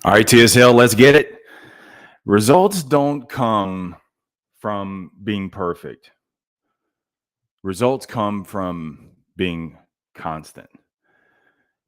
All right, TSL, let's get it. Results don't come from being perfect. Results come from being constant.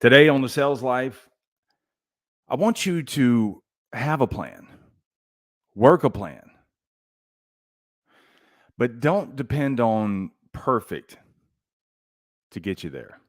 Today on the Sales Life, I want you to have a plan, work a plan, but don't depend on perfect to get you there.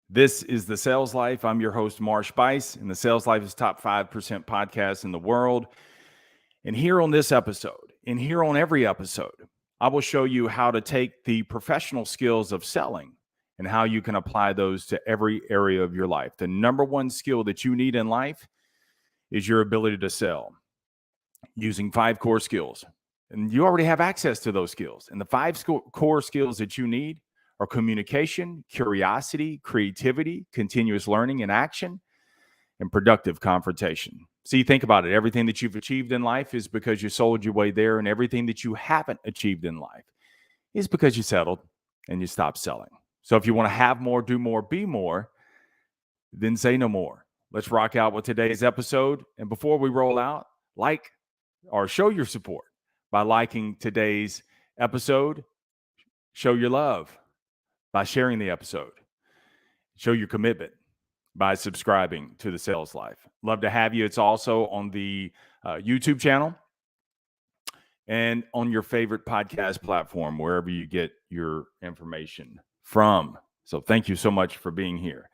This is the Sales Life. I'm your host, Marsh Bice, and the Sales Life is top 5% podcast in the world. And here on this episode, and here on every episode, I will show you how to take the professional skills of selling and how you can apply those to every area of your life. The number one skill that you need in life is your ability to sell using 5 core skills. And you already have access to those skills. And the 5 core skills that you need are communication, curiosity, creativity, continuous learning and action, and productive confrontation. See, think about it. Everything that you've achieved in life is because you sold your way there, and everything that you haven't achieved in life is because you settled and you stopped selling. So if you want to have more, do more, be more, then say no more. Let's rock out with today's episode. And before we roll out, like or show your support by liking today's episode. Show your love by sharing the episode. Show your commitment by subscribing to the Sales Life. Love to have you. It's also on the YouTube channel and on your favorite podcast platform, wherever you get your information from. So thank you so much for being here.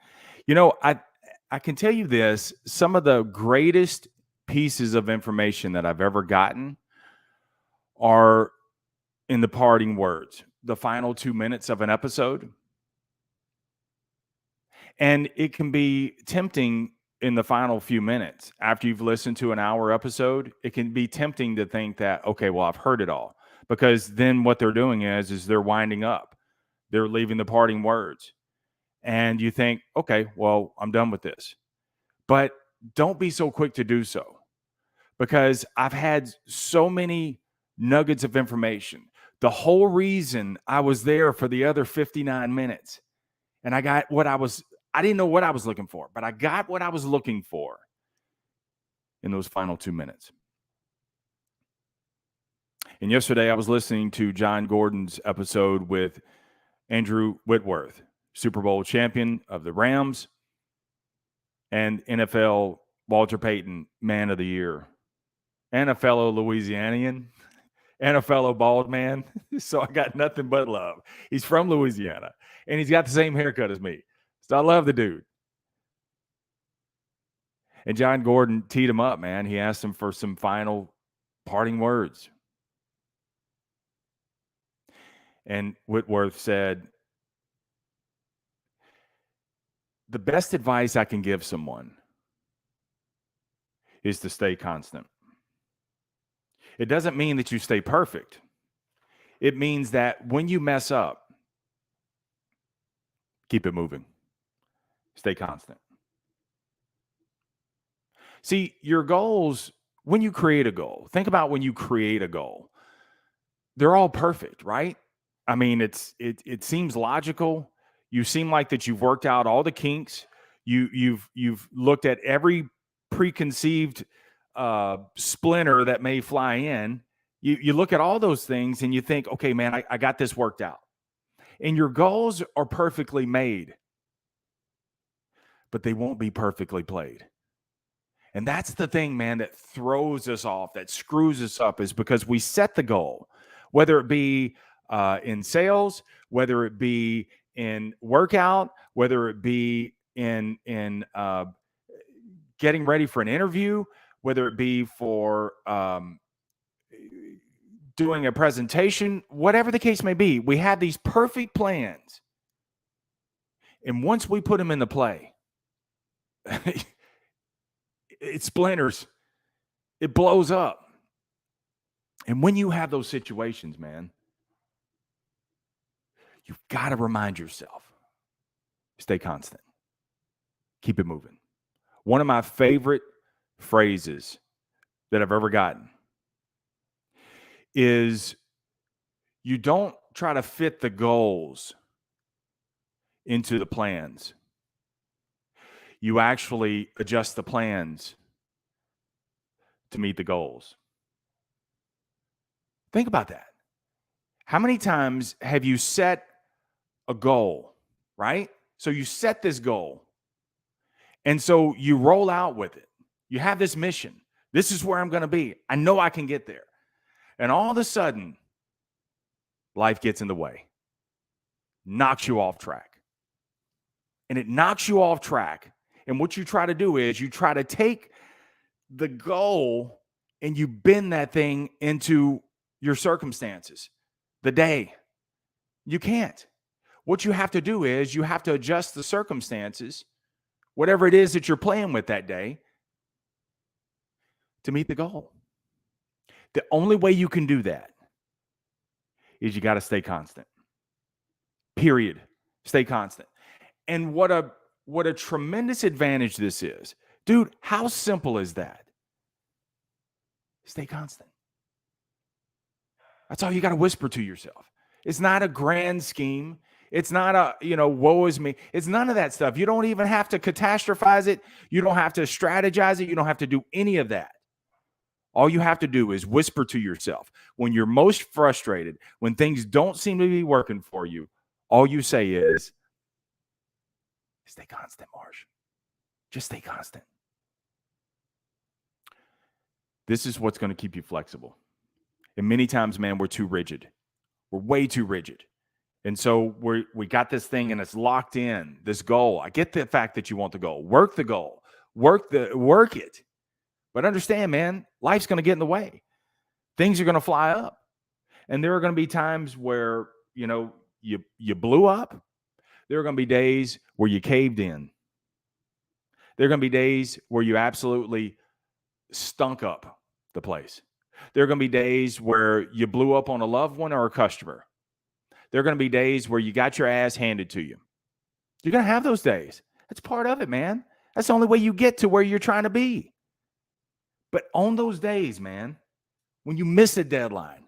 You know, I can tell you this, some of the greatest pieces of information that I've ever gotten are in the parting words, the final 2 minutes of an episode. And it can be tempting in the final few minutes after you've listened to an hour episode. It can be tempting to think that, okay, well, I've heard it all, because then what they're doing is they're winding up. They're leaving the parting words. And you think, okay, well, I'm done with this. But don't be so quick to do so, because I've had so many nuggets of information. The whole reason I was there for the other 59 minutes and I got what I didn't know what I was looking for, but I got what I was looking for in those final 2 minutes. And yesterday I was listening to Jon Gordon's episode with Andrew Whitworth, Super Bowl champion of the Rams and NFL Walter Payton Man of the Year, and a fellow Louisianian, and a fellow bald man. So I got nothing but love. He's from Louisiana, and he's got the same haircut as me. So I love the dude. And Jon Gordon teed him up, man. He asked him for some final parting words. And Whitworth said, the best advice I can give someone is to stay constant. It doesn't mean that you stay perfect. It means that when you mess up, keep it moving. Stay constant. See, your goals, when you create a goal, think about when you create a goal. They're all perfect, right? I mean, it seems logical. You seem like that you've worked out all the kinks. You've looked at every preconceived splinter that may fly in. You look at all those things and you think, okay, man, I got this worked out. And your goals are perfectly made, but they won't be perfectly played. And that's the thing, man, that throws us off, that screws us up, is because we set the goal, whether it be in sales, whether it be in workout, whether it be in getting ready for an interview, whether it be for doing a presentation, whatever the case may be. We have these perfect plans. And once we put them into play, it splinters. It blows up. And when you have those situations, man, you've got to remind yourself, stay constant. Keep it moving. One of my favorite phrases that I've ever gotten is, you don't try to fit the goals into the plans. You actually adjust the plans to meet the goals. Think about that. How many times have you set a goal, right? So you set this goal, and so you roll out with it. You have this mission. This is where I'm going to be. I know I can get there. And all of a sudden, life gets in the way, knocks you off track. And it knocks you off track. And what you try to do is you try to take the goal and you bend that thing into your circumstances, the day. You can't. What you have to do is you have to adjust the circumstances, whatever it is that you're playing with that day, to meet the goal. The only way you can do that is you got to stay constant. Period. Stay constant. And what a tremendous advantage this is. Dude, how simple is that? Stay constant. That's all you got to whisper to yourself. It's not a grand scheme. It's not a, woe is me. It's none of that stuff. You don't even have to catastrophize it. You don't have to strategize it. You don't have to do any of that. All you have to do is whisper to yourself. When you're most frustrated, when things don't seem to be working for you, all you say is, stay constant, Marsh. Just stay constant. This is what's going to keep you flexible. And many times, man, we're too rigid. We're way too rigid. And so we got this thing and it's locked in, this goal. I get the fact that you want the goal. Work the goal. Work it. But understand, man, life's going to get in the way. Things are going to fly up. And there are going to be times where, you blew up. There are going to be days where you caved in. There are going to be days where you absolutely stunk up the place. There are going to be days where you blew up on a loved one or a customer. There are going to be days where you got your ass handed to you. You're going to have those days. That's part of it, man. That's the only way you get to where you're trying to be. But on those days, man, when you miss a deadline,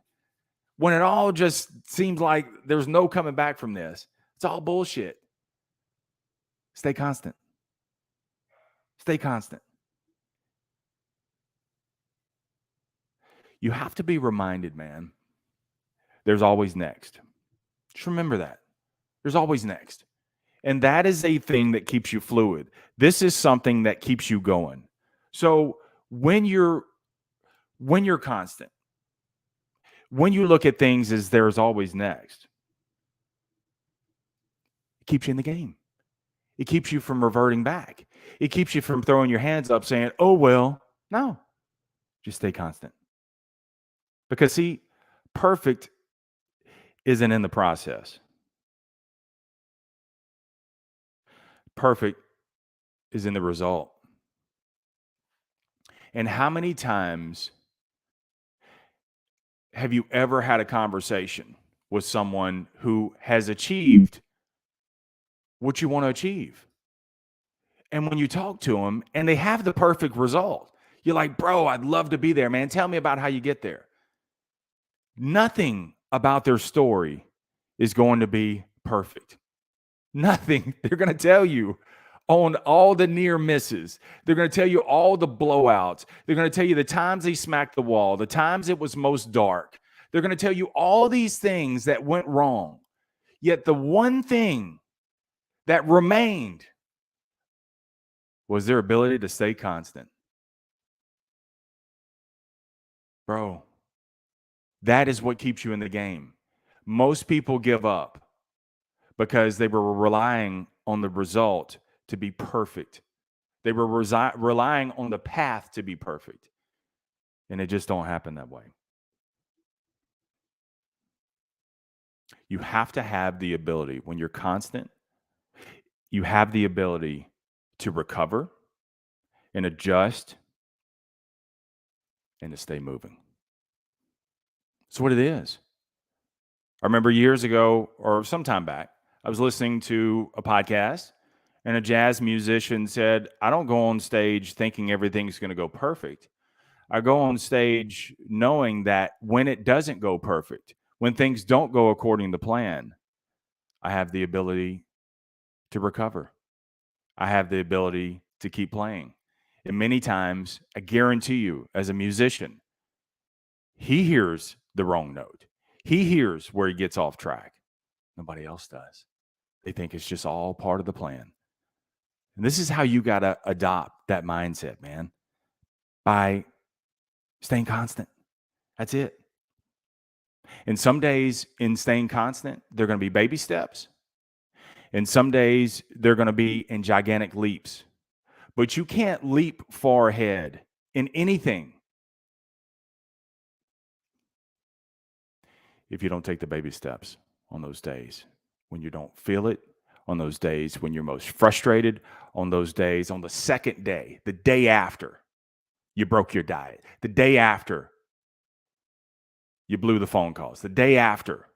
when it all just seems like there's no coming back from this, it's all bullshit. Stay constant. Stay constant. You have to be reminded, man, there's always next. Just remember that. There's always next. And that is a thing that keeps you fluid. This is something that keeps you going. So when you're constant, when you look at things as there's always next, it keeps you in the game. It keeps you from reverting back. It keeps you from throwing your hands up saying, oh, well, no, just stay constant. Because see, perfect isn't in the process. Perfect is in the result. And how many times have you ever had a conversation with someone who has achieved what you want to achieve? And when you talk to them and they have the perfect result, you're like, bro, I'd love to be there, man. Tell me about how you get there. Nothing about their story is going to be perfect. Nothing. They're going to tell you on all the near misses. They're going to tell you all the blowouts. They're going to tell you the times they smacked the wall, the times it was most dark. They're going to tell you all these things that went wrong. Yet the one thing that remained was their ability to stay constant. Bro, that is what keeps you in the game. Most people give up because they were relying on the result to be perfect. They were relying on the path to be perfect. And it just don't happen that way. You have to have the ability, when you're constant, you have the ability to recover and adjust and to stay moving. That's what it is. I remember years ago, or some time back, I was listening to a podcast and a jazz musician said, I don't go on stage thinking everything's going to go perfect. I go on stage knowing that when it doesn't go perfect, when things don't go according to plan, I have the ability to recover. I have the ability to keep playing. And many times, I guarantee you, as a musician, he hears the wrong note. He hears where he gets off track. Nobody else does. They think it's just all part of the plan. And this is how you got to adopt that mindset, man, by staying constant. That's it. And some days in staying constant, they're going to be baby steps. And some days they're going to be in gigantic leaps. But you can't leap far ahead in anything if you don't take the baby steps on those days when you don't feel it, on those days when you're most frustrated, on those days, on the second day, the day after you broke your diet, the day after you blew the phone calls, the day after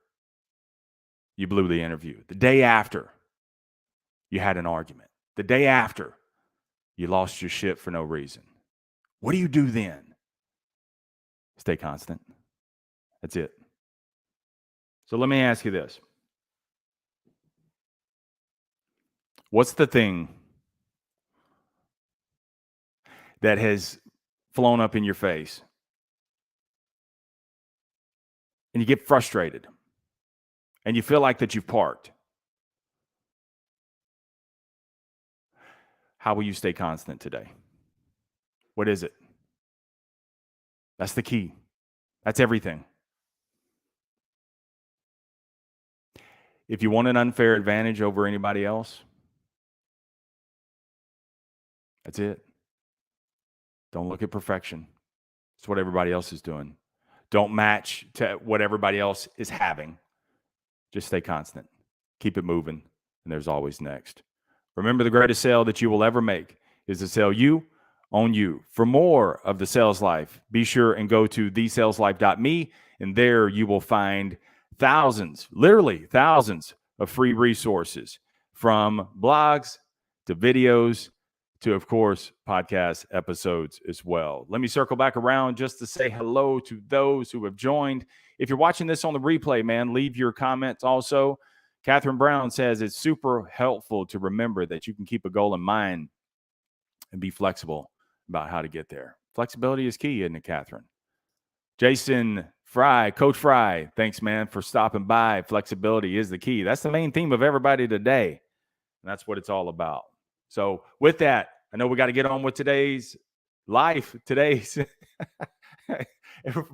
you blew the interview, the day after you had an argument, the day after you lost your shit for no reason. What do you do then? Stay constant. That's it. So let me ask you this. What's the thing that has flown up in your face and you get frustrated and you feel like that you've parked? How will you stay constant today? What is it? That's the key. That's everything. If you want an unfair advantage over anybody else, that's it. Don't look at perfection. It's what everybody else is doing. Don't match to what everybody else is having. Just stay constant. Keep it moving, and there's always next. Remember, the greatest sale that you will ever make is to sell you on you. For more of the Sales Life, be sure and go to thesaleslife.me, and there you will find thousands, literally thousands of free resources, from blogs to videos to, of course, podcast episodes as well. Let me circle back around just to say hello to those who have joined. If you're watching this on the replay, man, leave your comments also. Catherine Brown says it's super helpful to remember that you can keep a goal in mind and be flexible about how to get there. Flexibility is key, isn't it, Catherine? Jason Fry, Coach Fry, thanks, man, for stopping by. Flexibility is the key. That's the main theme of everybody today, and that's what it's all about. So with that, I know we got to get on with today's life,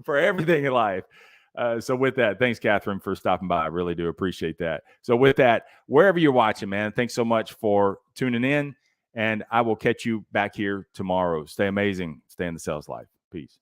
for everything in life. So with that, thanks, Catherine, for stopping by. I really do appreciate that. So with that, wherever you're watching, man, thanks so much for tuning in, and I will catch you back here tomorrow. Stay amazing. Stay in the Sales Life. Peace.